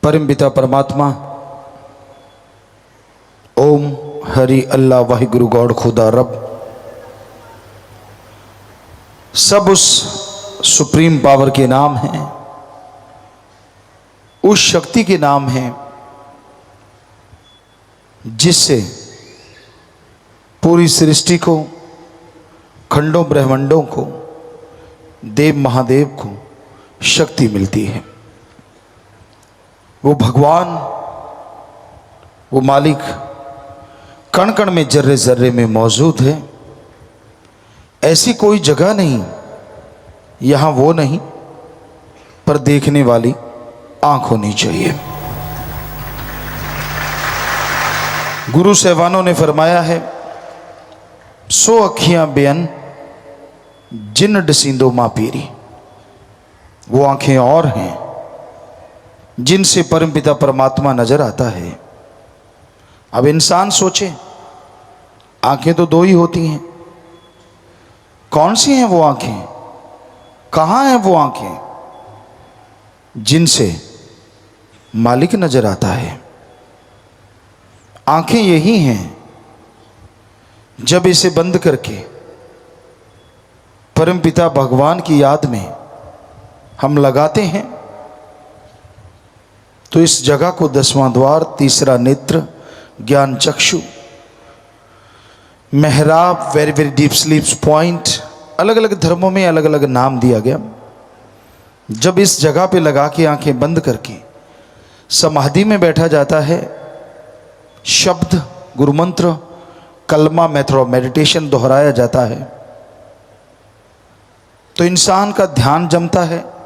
परम पिता परमात्मा ओम हरि अल्लाह वाहिगुरु गॉड खुदा रब सब उस सुप्रीम पावर के नाम हैं, उस शक्ति के नाम हैं जिससे पूरी सृष्टि को, खंडों ब्रह्मांडों को, देव महादेव को शक्ति मिलती है। वो भगवान, वो मालिक कण कण में, जर्रे जर्रे में मौजूद है। ऐसी कोई जगह नहीं, यहाँ वो नहीं, पर देखने वाली आंख होनी चाहिए। गुरु साहबानों ने फरमाया है, 100 अखियां बेअन जिन डसींदो माँ पीरी। वो आंखें और हैं जिनसे परमपिता परमात्मा नजर आता है। अब इंसान सोचे, आंखें तो दो ही होती हैं, कौन सी हैं वो आंखें, कहाँ हैं वो आंखें जिनसे मालिक नजर आता है। आंखें यही हैं जब इसे बंद करके परमपिता भगवान की याद में हम लगाते हैं तो इस जगह को 10वां द्वार, तीसरा नेत्र, ज्ञान चक्षु, मेहराब, वेरी वेरी डीप स्लीप्स पॉइंट, अलग अलग धर्मों में अलग अलग नाम दिया गया। जब इस जगह पे लगा के आंखें बंद करके समाधि में बैठा जाता है, शब्द, गुरुमंत्र, कलमा, मेथड ऑफ मेडिटेशन दोहराया जाता है, तो इंसान का ध्यान जमता है।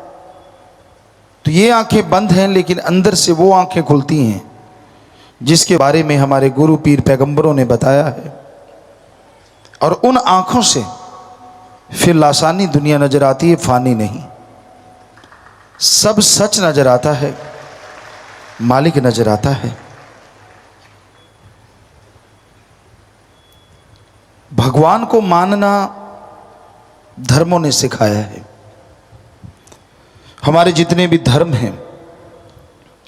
तो ये आंखें बंद हैं, लेकिन अंदर से वो आंखें खुलती हैं जिसके बारे में हमारे गुरु पीर पैगंबरों ने बताया है। और उन आंखों से फिर लासानी दुनिया नजर आती है, फानी नहीं। सब सच नजर आता है, मालिक नजर आता है। भगवान को मानना धर्मों ने सिखाया है। हमारे जितने भी धर्म हैं,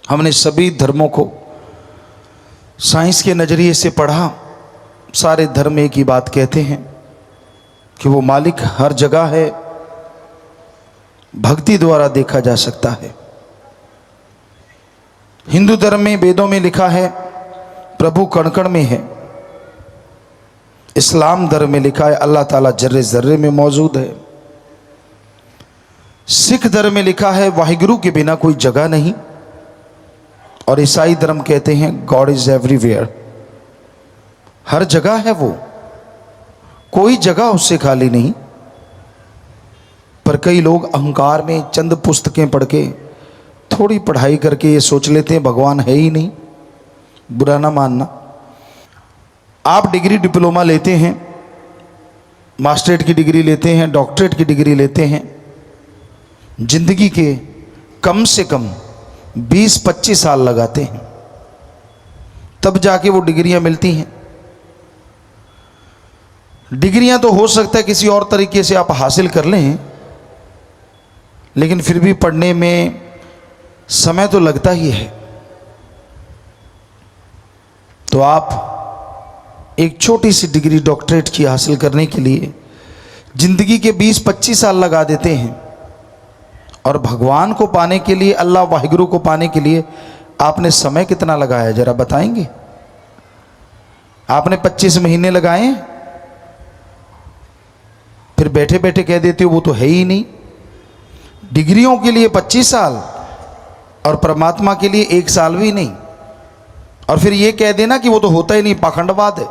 हमने सभी धर्मों को साइंस के नज़रिए से पढ़ा। सारे धर्म एक ही बात कहते हैं कि वो मालिक हर जगह है, भक्ति द्वारा देखा जा सकता है। हिंदू धर्म में, वेदों में लिखा है प्रभु कण कण में है। इस्लाम धर्म में लिखा है अल्लाह ताला जर्रे जर्रे में मौजूद है। सिख धर्म में लिखा है वाहिगुरु के बिना कोई जगह नहीं। और ईसाई धर्म कहते हैं गॉड इज एवरीवेयर, हर जगह है वो, कोई जगह उससे खाली नहीं। पर कई लोग अहंकार में चंद पुस्तकें पढ़ के, थोड़ी पढ़ाई करके ये सोच लेते हैं भगवान है ही नहीं। बुरा ना मानना। आप डिग्री डिप्लोमा लेते हैं, मास्टरेट की डिग्री लेते हैं, डॉक्टरेट की डिग्री लेते हैं, जिंदगी के कम से कम 20-25 साल लगाते हैं, तब जाके वो डिग्रियां मिलती हैं। डिग्रियां तो हो सकता है किसी और तरीके से आप हासिल कर लें, लेकिन फिर भी पढ़ने में समय तो लगता ही है। तो आप एक छोटी सी डिग्री डॉक्टरेट की हासिल करने के लिए जिंदगी के 20-25 साल लगा देते हैं। और भगवान को पाने के लिए, अल्लाह वाहिगुरु को पाने के लिए आपने समय कितना लगाया, जरा बताएंगे? आपने 25 महीने लगाए, फिर बैठे बैठे कह देते हो वो तो है ही नहीं। डिग्रियों के लिए 25 साल और परमात्मा के लिए 1 साल भी नहीं। और फिर ये कह देना कि वो तो होता ही नहीं, पाखंडवाद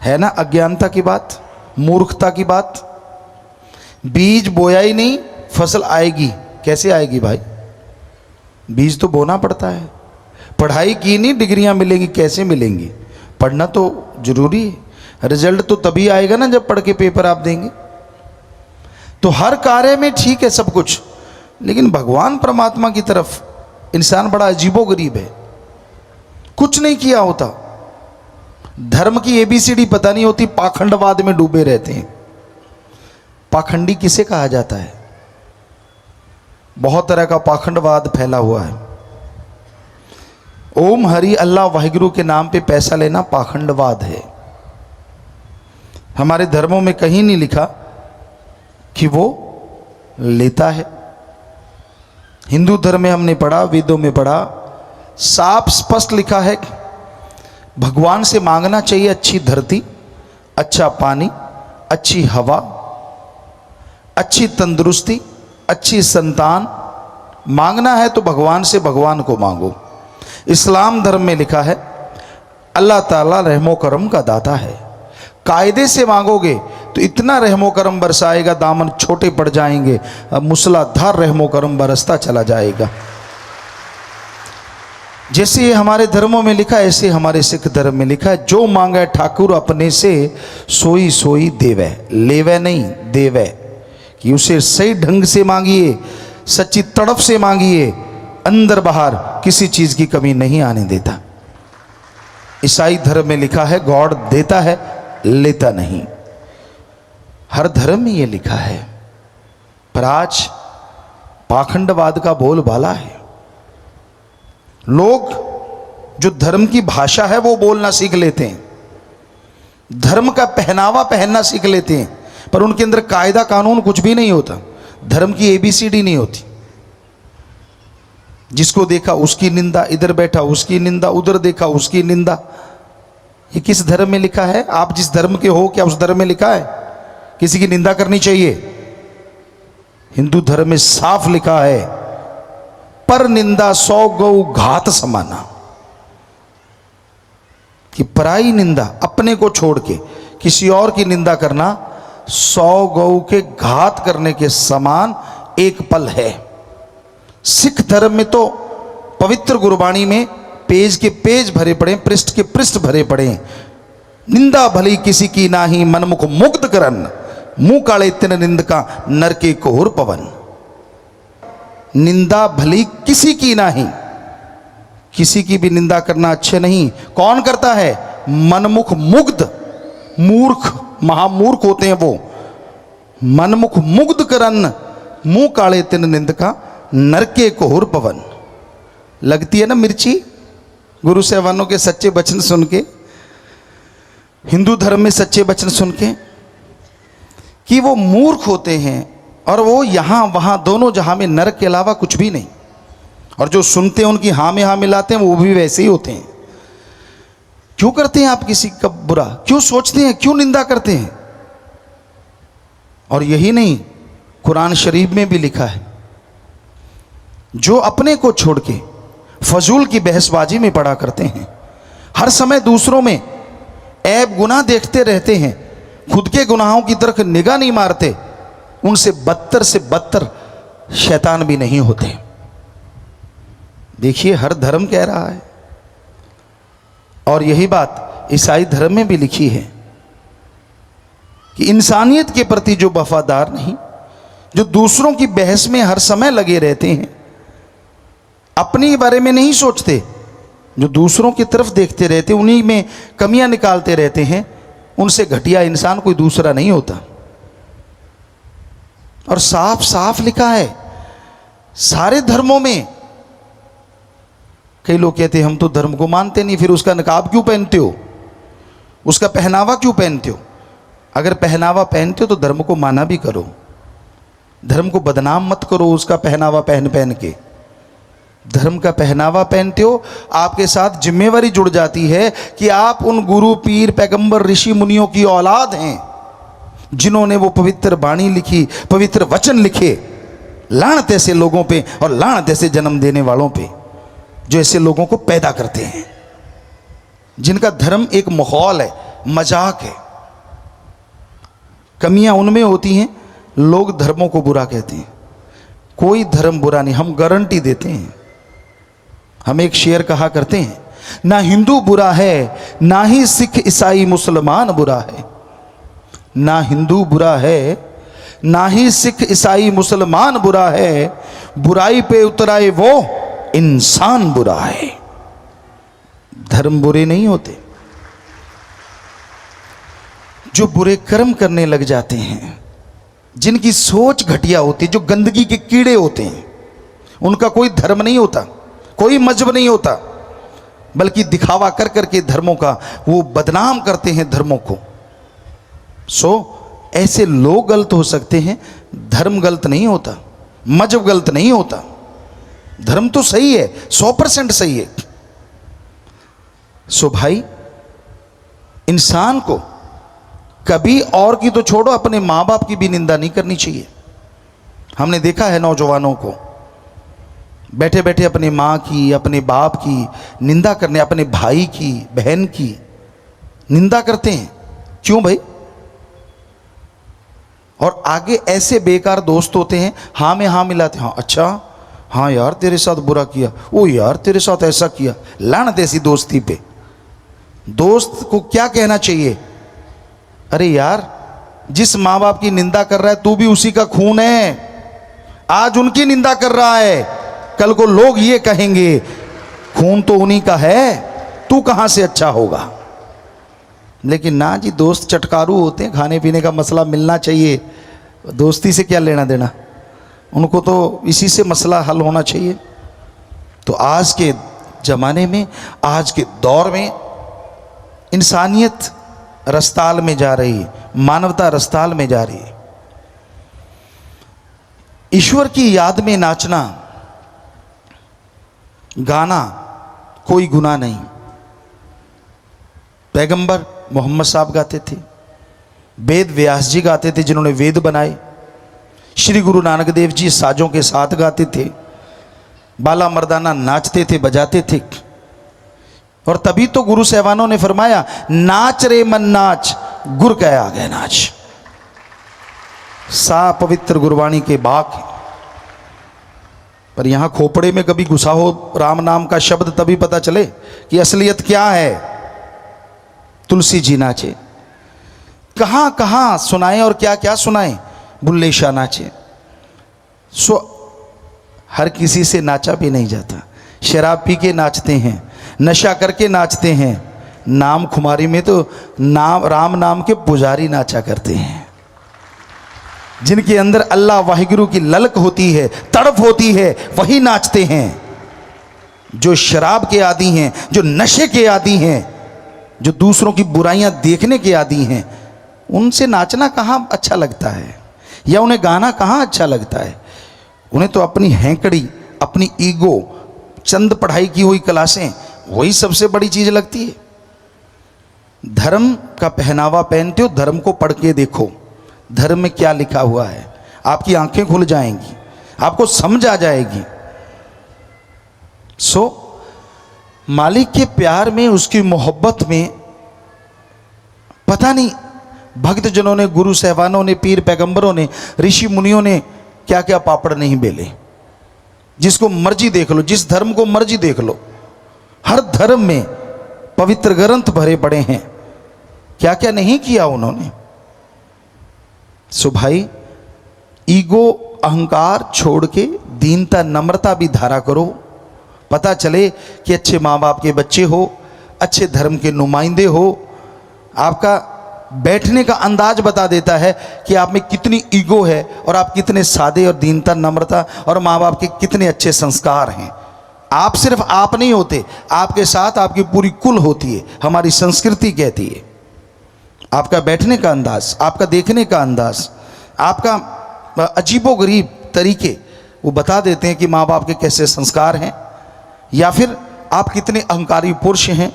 है ना? अज्ञानता की बात, मूर्खता की बात। बीज बोया ही नहीं, फसल आएगी कैसे आएगी भाई? बीज तो बोना पड़ता है। पढ़ाई की नहीं, डिग्रियां मिलेंगी कैसे मिलेंगी? पढ़ना तो जरूरी है। रिजल्ट तो तभी आएगा ना जब पढ़ के पेपर आप देंगे। तो हर कार्य में ठीक है सब कुछ, लेकिन भगवान परमात्मा की तरफ इंसान बड़ा अजीबोगरीब है। कुछ नहीं किया होता, धर्म की ABCD पता नहीं होती, पाखंडवाद में डूबे रहते हैं। पाखंडी किसे कहा जाता है? बहुत तरह का पाखंडवाद फैला हुआ है। ओम हरि अल्लाह वाहिगुरु के नाम पे पैसा लेना पाखंडवाद है। हमारे धर्मों में कहीं नहीं लिखा कि वो लेता है। हिंदू धर्म में हमने पढ़ा, वेदों में पढ़ा, साफ स्पष्ट लिखा है भगवान से मांगना चाहिए अच्छी धरती, अच्छा पानी, अच्छी हवा, अच्छी तंदुरुस्ती, अच्छी संतान। मांगना है तो भगवान से भगवान को मांगो। इस्लाम धर्म में लिखा है अल्लाह ताला रहमो करम का दाता है। कायदे से मांगोगे तो इतना रहमो करम बरसाएगा, दामन छोटे पड़ जाएंगे, मूसलाधार रहमो करम बरसता चला जाएगा। जैसे ये हमारे धर्मों में लिखा है, ऐसे हमारे सिख धर्म में लिखा है जो मांगे ठाकुर अपने से सोई सोई देवे, लेवे नहीं देवे। कि उसे सही ढंग से मांगिए, सच्ची तड़प से मांगिए, अंदर बाहर किसी चीज की कमी नहीं आने देता। ईसाई धर्म में लिखा है गॉड देता है, लेता नहीं। हर धर्म में यह लिखा है, पर आज पाखंडवाद का बोलबाला है। लोग जो धर्म की भाषा है वो बोलना सीख लेते हैं, धर्म का पहनावा पहनना सीख लेते हैं, पर उनके अंदर कायदा कानून कुछ भी नहीं होता। धर्म की ABCD नहीं होती। जिसको देखा उसकी निंदा, इधर बैठा उसकी निंदा, उधर देखा उसकी निंदा। ये किस धर्म में लिखा है? आप जिस धर्म के हो, क्या उस धर्म में लिखा है किसी की निंदा करनी चाहिए? हिंदू धर्म में साफ लिखा है पर निंदा 100 गौ घात समाना। कि पराई निंदा, अपने को छोड़ के किसी और की निंदा करना 100 गौ के घात करने के समान एक पल है। सिख धर्म में तो पवित्र गुरबाणी में पेज के पेज भरे पड़े, पृष्ठ के पृष्ठ भरे पड़े। निंदा भली किसी की नाही, मनमुख मुग्ध करन, मुंह काले तिन निंद का नरके कोहर पवन। निंदा भली किसी की नाही, किसी की भी निंदा करना अच्छे नहीं। कौन करता है? मनमुख मुग्ध, मूर्ख, महामूर्ख होते हैं वो। मनमुख मुग्ध करन, मुंह काले तिन निंद का नरके कोहर पवन। लगती है ना मिर्ची गुरु साहबानों के सच्चे वचन सुन के, हिंदू धर्म में सच्चे वचन सुन के, कि वो मूर्ख होते हैं और वो यहां वहां दोनों जहां में नरक के अलावा कुछ भी नहीं। और जो सुनते हैं उनकी हाँ में हाँ मिलाते हैं वो भी वैसे ही होते हैं। क्यों करते हैं आप किसी का बुरा? क्यों सोचते हैं? क्यों निंदा करते हैं? और यही नहीं, कुरान शरीफ में भी लिखा है जो अपने को छोड़ के फजूल की बहसबाजी में पड़ा करते हैं, हर समय दूसरों में ऐब गुनाह देखते रहते हैं, खुद के गुनाहों की तरफ निगाह नहीं मारते, उनसे बदतर से बदतर शैतान भी नहीं होते। देखिए हर धर्म कह रहा है। और यही बात ईसाई धर्म में भी लिखी है कि इंसानियत के प्रति जो वफादार नहीं, जो दूसरों की बहस में हर समय लगे रहते हैं, अपने बारे में नहीं सोचते, जो दूसरों की तरफ देखते रहते, उन्हीं में कमियां निकालते रहते हैं, उनसे घटिया इंसान कोई दूसरा नहीं होता। और साफ साफ लिखा है सारे धर्मों में। कई लोग कहते हैं हम तो धर्म को मानते नहीं, फिर उसका नकाब क्यों पहनते हो, उसका पहनावा क्यों पहनते हो? अगर पहनावा पहनते हो तो धर्म को माना भी करो, धर्म को बदनाम मत करो उसका पहनावा पहन पहन के। धर्म का पहनावा पहनते हो, आपके साथ जिम्मेवारी जुड़ जाती है कि आप उन गुरु पीर पैगंबर ऋषि मुनियों की औलाद हैं जिन्होंने वो पवित्र वाणी लिखी, पवित्र वचन लिखे। लानत ऐसे लोगों पे और लानत ऐसे जन्म देने वालों पे जो ऐसे लोगों को पैदा करते हैं, जिनका धर्म एक माहौल है, मजाक है। कमियां उनमें होती हैं, लोग धर्मों को बुरा कहते हैं। कोई धर्म बुरा नहीं, हम गारंटी देते हैं। हम एक शेर कहा करते हैं, ना हिंदू बुरा है, ना ही सिख ईसाई मुसलमान बुरा है। ना हिंदू बुरा है, ना ही सिख ईसाई मुसलमान बुरा है, बुराई पे उतराए वो इंसान बुरा है। धर्म बुरे नहीं होते। जो बुरे कर्म करने लग जाते हैं, जिनकी सोच घटिया होती है, जो गंदगी के कीड़े होते हैं, उनका कोई धर्म नहीं होता, कोई मजहब नहीं होता। बल्कि दिखावा कर करके धर्मों का वो बदनाम करते हैं धर्मों को। ऐसे लोग गलत हो सकते हैं, धर्म गलत नहीं होता, मजहब गलत नहीं होता। धर्म तो सही है, 100% सही है। भाई, इंसान को कभी और की तो छोड़ो, अपने माँ बाप की भी निंदा नहीं करनी चाहिए। हमने देखा है नौजवानों को बैठे बैठे अपने माँ की, अपने बाप की निंदा करने, अपने भाई की, बहन की निंदा करते हैं। क्यों भाई? और आगे ऐसे बेकार दोस्त होते हैं, हाँ में हाँ मिलाते, हाँ अच्छा, हाँ यार तेरे साथ बुरा किया, ओ यार तेरे साथ ऐसा किया। लानत ऐसी दोस्ती पे। दोस्त को क्या कहना चाहिए? अरे यार, जिस माँ बाप की निंदा कर रहा है तू भी उसी का खून है। आज उनकी निंदा कर रहा है, कल को लोग ये कहेंगे खून तो उन्हीं का है, तू कहां से अच्छा होगा। लेकिन ना जी, दोस्त चटकारू होते हैं, खाने पीने का मसला मिलना चाहिए, दोस्ती से क्या लेना देना, उनको तो इसी से मसला हल होना चाहिए। तो आज के ज़माने में, आज के दौर में इंसानियत रस्ताल में जा रही है, मानवता रस्ताल में जा रही है। ईश्वर की याद में नाचना गाना कोई गुनाह नहीं। पैगंबर मोहम्मद साहब गाते थे, वेद व्यास जी गाते थे जिन्होंने वेद बनाए, श्री गुरु नानक देव जी साजों के साथ गाते थे, बाला मर्दाना नाचते थे, बजाते थे। और तभी तो गुरु साहबानों ने फरमाया, नाच रे मन नाच, गुर कह आ गए नाच। सा पवित्र गुरबाणी के बाक। पर यहां खोपड़े में कभी घुसा हो राम नाम का शब्द, तभी पता चले कि असलियत क्या है। तुलसी जी नाचे, कहां कहां सुनाए और क्या क्या सुनाए। बुल्ले शाह नाचे। हर किसी से नाचा भी नहीं जाता। शराब पी के नाचते हैं, नशा करके नाचते हैं। नाम खुमारी में तो राम नाम के पुजारी नाचा करते हैं, जिनके अंदर अल्लाह वाहिगुरु की ललक होती है, तड़प होती है, वही नाचते हैं। जो शराब के आदी हैं, जो नशे के आदी हैं, जो दूसरों की बुराइयां देखने के आदी हैं, उनसे नाचना कहाँ अच्छा लगता है, या उन्हें गाना कहाँ अच्छा लगता है। उन्हें तो अपनी हैंकड़ी, अपनी ईगो, चंद पढ़ाई की हुई क्लासें, वही सबसे बड़ी चीज लगती है। धर्म का पहनावा पहनते हो, धर्म को पढ़ के देखो, धर्म में क्या लिखा हुआ है। आपकी आंखें खुल जाएंगी, आपको समझ आ जाएगी। मालिक के प्यार में, उसकी मोहब्बत में, पता नहीं भक्तजनों ने, गुरु साहबानों ने, पीर पैगंबरों ने, ऋषि मुनियों ने क्या क्या पापड़ नहीं बेले। जिसको मर्जी देख लो, जिस धर्म को मर्जी देख लो, हर धर्म में पवित्र ग्रंथ भरे पड़े हैं, क्या क्या नहीं किया उन्होंने। भाई, ईगो अहंकार छोड़ के दीनता नम्रता भी धारा करो। पता चले कि अच्छे माँ बाप के बच्चे हो, अच्छे धर्म के नुमाइंदे हो। आपका बैठने का अंदाज बता देता है कि आप में कितनी ईगो है और आप कितने सादे और दीनता नम्रता और माँ बाप के कितने अच्छे संस्कार हैं। आप सिर्फ आप नहीं होते, आपके साथ आपकी पूरी कुल होती है। हमारी संस्कृति कहती है। आपका बैठने का अंदाज, आपका देखने का अंदाज, आपका अजीबोगरीब तरीके, वो बता देते हैं कि माँ बाप के कैसे संस्कार हैं, या फिर आप कितने अहंकारी पुरुष हैं।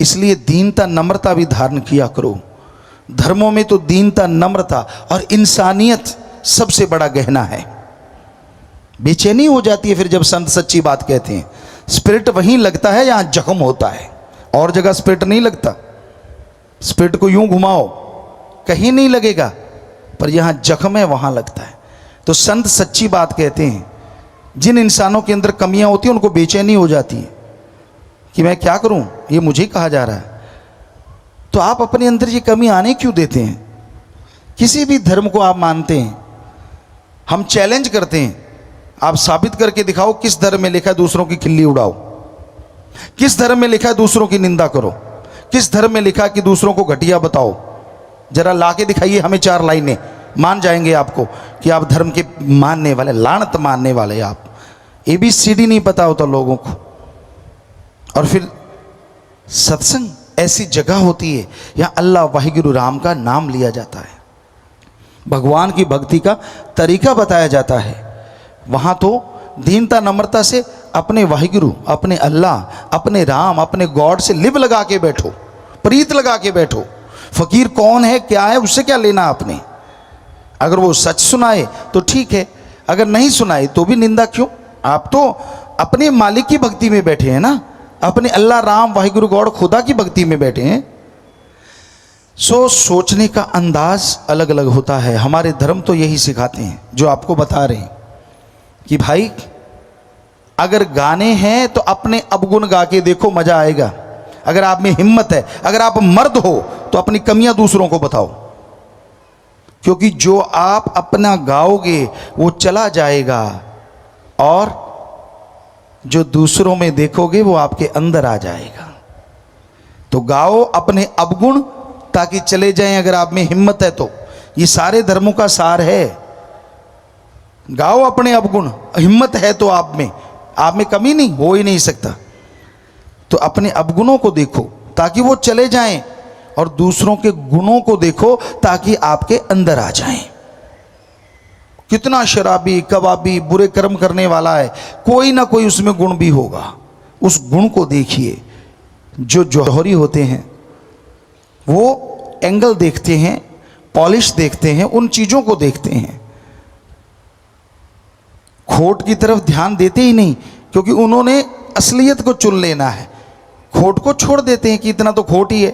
इसलिए दीनता नम्रता भी धारण किया करो। धर्मों में तो दीनता नम्रता और इंसानियत सबसे बड़ा गहना है। बेचैनी हो जाती है फिर जब संत सच्ची बात कहते हैं। स्पिरिट वहीं लगता है जहां जख्म होता है, और जगह स्पिरिट नहीं लगता। स्पिरिट को यूं घुमाओ, कहीं नहीं लगेगा, पर यहां जख्म है वहां लगता है। तो संत सच्ची बात कहते हैं। जिन इंसानों के अंदर कमियां होती हैं उनको बेचैनी हो जाती है कि मैं क्या करूं, ये मुझे कहा जा रहा है। तो आप अपने अंदर ये कमी आने क्यों देते हैं? किसी भी धर्म को आप मानते हैं, हम चैलेंज करते हैं, आप साबित करके दिखाओ किस धर्म में लिखा है दूसरों की खिल्ली उड़ाओ, किस धर्म में लिखा है दूसरों की निंदा करो, किस धर्म में लिखा है कि दूसरों को घटिया बताओ। जरा ला के दिखाइए हमें 4 लाइनें, मान जाएंगे आपको कि आप धर्म के मानने वाले, लानत मानने वाले। आप ABCD नहीं पता होता लोगों को, और फिर सत्संग ऐसी जगह होती है यहाँ अल्लाह वाहिगुरु राम का नाम लिया जाता है, भगवान की भक्ति का तरीका बताया जाता है। वहाँ तो दीनता नम्रता से अपने वाहिगुरु, अपने अल्लाह, अपने राम, अपने गॉड से लिव लगा के बैठो, प्रीत लगा के बैठो। फ़कीर कौन है क्या है उससे क्या लेना आपने। अगर वो सच सुनाए तो ठीक है, अगर नहीं सुनाए तो भी निंदा क्यों। आप तो अपने मालिक की भक्ति में बैठे हैं ना, अपने अल्लाह राम वाहिगुरु गॉड खुदा की भक्ति में बैठे हैं। सोचने का अंदाज अलग अलग होता है। हमारे धर्म तो यही सिखाते हैं जो आपको बता रहे हैं कि भाई अगर गाने हैं तो अपने अवगुण गा के देखो, मजा आएगा। अगर आप में हिम्मत है, अगर आप मर्द हो तो अपनी कमियां दूसरों को बताओ, क्योंकि जो आप अपना गाओगे वो चला जाएगा और जो दूसरों में देखोगे वो आपके अंदर आ जाएगा। तो गाओ अपने अवगुण ताकि चले जाएं, अगर आप में हिम्मत है तो। ये सारे धर्मों का सार है, गाओ अपने अवगुण, हिम्मत है तो आप में कमी नहीं हो ही नहीं सकता। तो अपने अवगुणों को देखो ताकि वो चले जाएं, और दूसरों के गुणों को देखो ताकि आपके अंदर आ जाएं। कितना शराबी, कबाबी, बुरे कर्म करने वाला है, कोई ना कोई उसमें गुण भी होगा। उस गुण को देखिए। जो जौहरी होते हैं वो एंगल देखते हैं, पॉलिश देखते हैं, उन चीज़ों को देखते हैं, खोट की तरफ ध्यान देते ही नहीं, क्योंकि उन्होंने असलियत को चुन लेना है। खोट को छोड़ देते हैं कि इतना तो खोट ही है।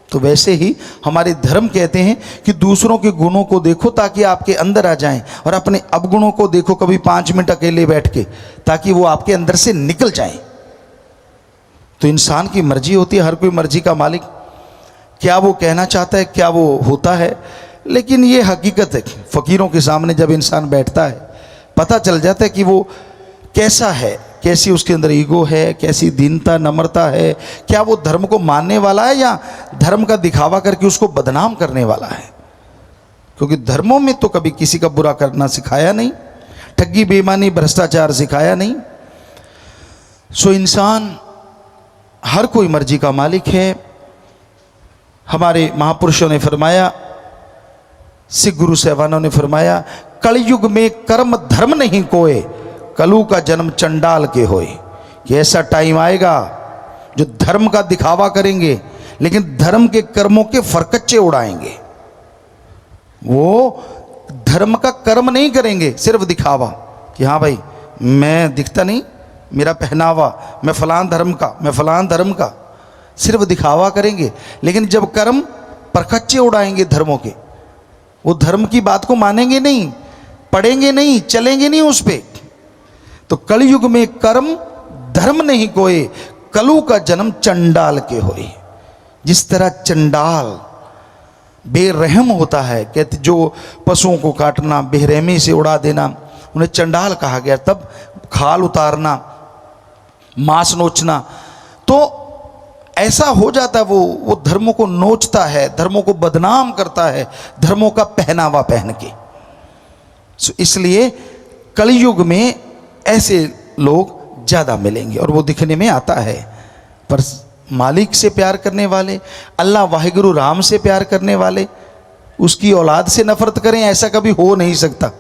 तो वैसे ही हमारे धर्म कहते हैं कि दूसरों के गुणों को देखो ताकि आपके अंदर आ जाएं, और अपने अवगुणों को देखो कभी 5 मिनट अकेले बैठ के, ताकि वो आपके अंदर से निकल जाएं। तो इंसान की मर्जी होती है, हर कोई मर्जी का मालिक। क्या वो कहना चाहता है क्या वो होता है। लेकिन ये हकीकत है, फ़कीरों के सामने जब इंसान बैठता है पता चल जाता है कि वो कैसा है, कैसी उसके अंदर ईगो है, कैसी दीनता नम्रता है, क्या वो धर्म को मानने वाला है या धर्म का दिखावा करके उसको बदनाम करने वाला है। क्योंकि धर्मों में तो कभी किसी का बुरा करना सिखाया नहीं, ठगी बेईमानी भ्रष्टाचार सिखाया नहीं। सो इंसान हर कोई मर्जी का मालिक है। हमारे महापुरुषों ने फरमाया, सिख गुरु साहबानों ने फरमाया, कलयुग में कर्म धर्म नहीं कोय, कलु का जन्म चंडाल के होए। कि ऐसा टाइम आएगा जो धर्म का दिखावा करेंगे लेकिन धर्म के कर्मों के फरकच्चे उड़ाएंगे। वो धर्म का कर्म नहीं करेंगे, सिर्फ दिखावा कि हाँ भाई मैं दिखता नहीं, मेरा पहनावा, मैं फलान धर्म का, मैं फलान धर्म का, सिर्फ दिखावा करेंगे। लेकिन जब कर्म परखच्चे उड़ाएंगे धर्मों के, वो धर्म की बात को मानेंगे नहीं, पढ़ेंगे नहीं, चलेंगे नहीं उस पे। तो कलयुग में कर्म धर्म नहीं कोई, कलु का जन्म चंडाल के होए। जिस तरह चंडाल बेरहम होता है, कहते जो पशुओं को काटना, बेरहमी से उड़ा देना, उन्हें चंडाल कहा गया। तब खाल उतारना, मांस नोचना, तो ऐसा हो जाता है वो धर्मों को नोचता है, धर्मों को बदनाम करता है, धर्मों का पहनावा पहन के। इसलिए कलयुग में ऐसे लोग ज़्यादा मिलेंगे और वो दिखने में आता है। पर मालिक से प्यार करने वाले, अल्लाह वाहिगुरु राम से प्यार करने वाले, उसकी औलाद से नफरत करें, ऐसा कभी हो नहीं सकता।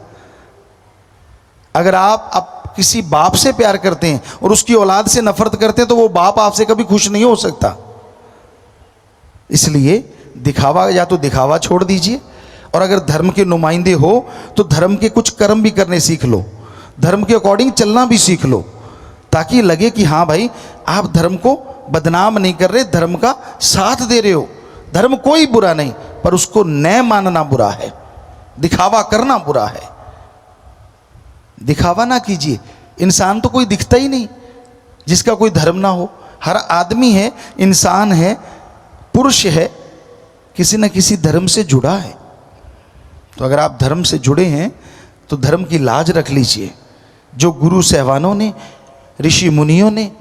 अगर आप किसी बाप से प्यार करते हैं और उसकी औलाद से नफरत करते हैं तो वो बाप आपसे कभी खुश नहीं हो सकता। इसलिए दिखावा, या तो दिखावा छोड़ दीजिए, और अगर धर्म के नुमाइंदे हो तो धर्म के कुछ कर्म भी करने सीख लो, धर्म के अकॉर्डिंग चलना भी सीख लो, ताकि लगे कि हाँ भाई आप धर्म को बदनाम नहीं कर रहे, धर्म का साथ दे रहे हो। धर्म कोई बुरा नहीं, पर उसको न मानना बुरा है, दिखावा करना बुरा है। दिखावा ना कीजिए। इंसान तो कोई दिखता ही नहीं जिसका कोई धर्म ना हो। हर आदमी है, इंसान है, पुरुष है, किसी न किसी धर्म से जुड़ा है। तो अगर आप धर्म से जुड़े हैं तो धर्म की लाज रख लीजिए। जो गुरु साहबानों ने, ऋषि मुनियों ने,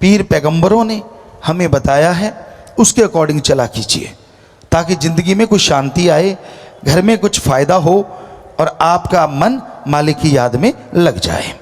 पीर पैगंबरों ने हमें बताया है उसके अकॉर्डिंग चला कीजिए, ताकि ज़िंदगी में कुछ शांति आए, घर में कुछ फ़ायदा हो और आपका मन मालिक की याद में लग जाए।